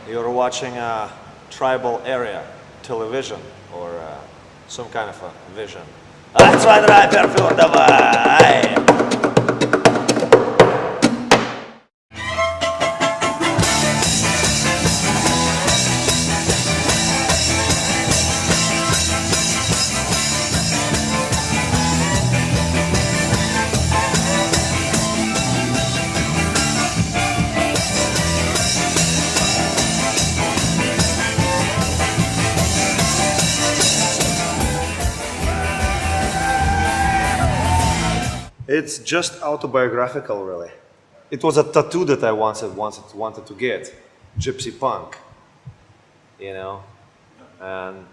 You're watching a tribal area television or some kind of a vision. It's just autobiographical, really. It was a tattoo that I wanted to get, gypsy punk, you know, and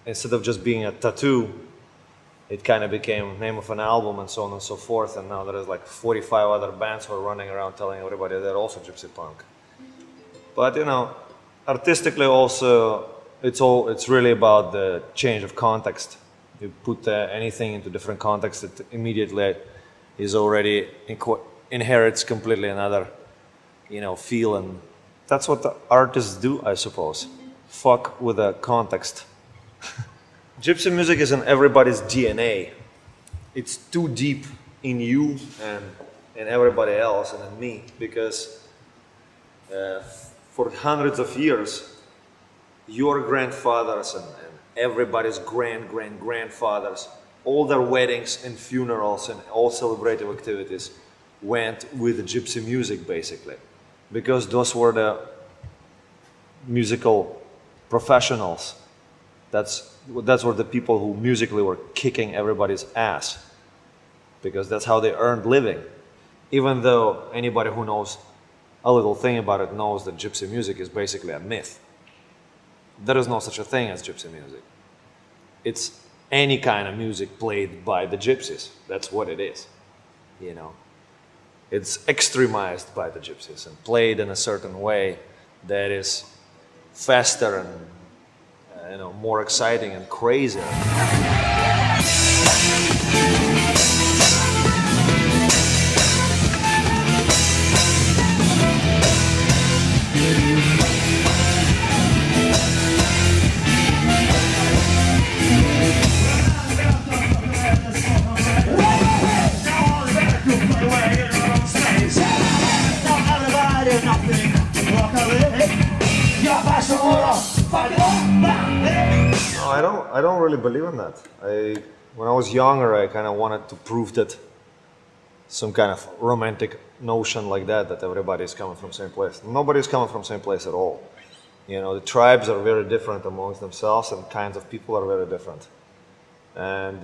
instead of just being a tattoo, it kind of became name of an album and so on and so forth. And now there is like 45 other bands who are running around telling everybody they're also gypsy punk. But you know, artistically also, it's really about the change of context. You put anything into different context, it immediately is already inherits completely another, you know, feel, and that's what the artists do, I suppose. Fuck with the context. Gypsy music is in everybody's DNA. It's too deep in you and in everybody else and in me, because for hundreds of years, your grandfathers and everybody's grandfathers, all their weddings and funerals and all celebrative activities went with the gypsy music, basically, because those were the musical professionals. That's were the people who musically were kicking everybody's ass, because that's how they earned living. Even though anybody who knows a little thing about it knows that gypsy music is basically a myth. There is no such a thing as gypsy music. It's any kind of music played by the gypsies. That's what it is, you know. It's extremized by the gypsies and played in a certain way that is faster and you know, more exciting and crazier. No, I don't really believe in that. When I was younger, I kind of wanted to prove that some kind of romantic notion like that everybody is coming from the same place. Nobody's coming from the same place at all. You know, the tribes are very different amongst themselves, and kinds of people are very different. And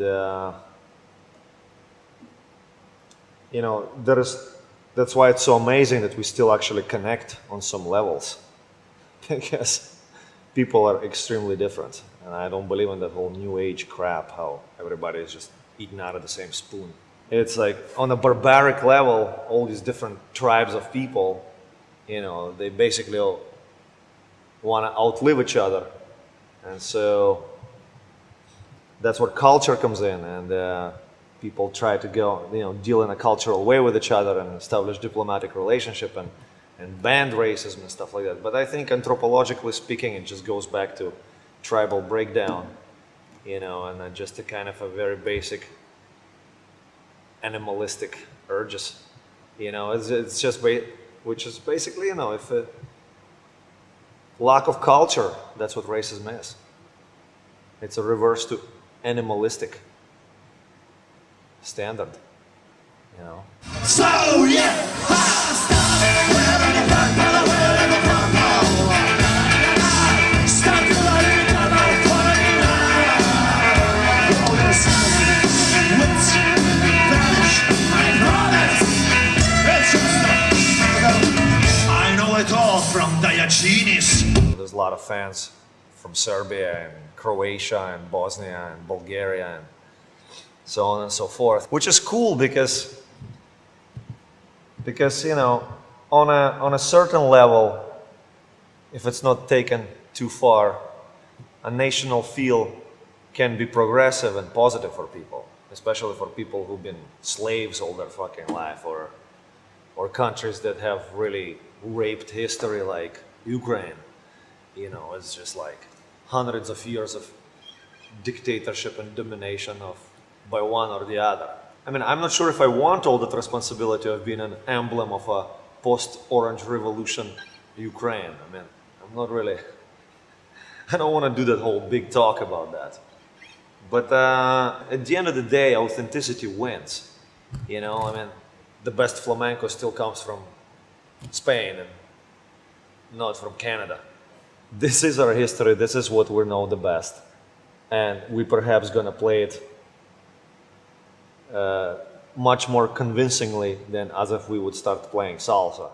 you know, that's why it's so amazing that we still actually connect on some levels, because people are extremely different. And I don't believe in that whole new age crap, how everybody is just eating out of the same spoon. It's like on a barbaric level, all these different tribes of people, you know, they basically all want to outlive each other. And so that's where culture comes in, and people try to go, you know, deal in a cultural way with each other and establish diplomatic relationship and ban racism and stuff like that. But I think anthropologically speaking, it just goes back to tribal breakdown, you know, and just a kind of a very basic animalistic urges, you know. It's just which is basically, you know, if lack of culture, that's what racism is. It's a reverse to animalistic standard, you know. So yeah. There's a lot of fans from Serbia and Croatia and Bosnia and Bulgaria and so on and so forth, which is cool because you know, on a certain level, if it's not taken too far, a national feel can be progressive and positive for people, especially for people who've been slaves all their fucking life, or or countries that have really raped history like Ukraine. You know, it's just like hundreds of years of dictatorship and domination of by one or the other. I mean, I'm not sure if I want all that responsibility of being an emblem of a post-Orange Revolution Ukraine. I mean, I'm not really, I don't want to do that whole big talk about that. But at the end of the day, authenticity wins. You know, I mean, the best flamenco still comes from Spain and not from Canada. This is our history, this is what we know the best. And we perhaps gonna play it much more convincingly than as if we would start playing salsa.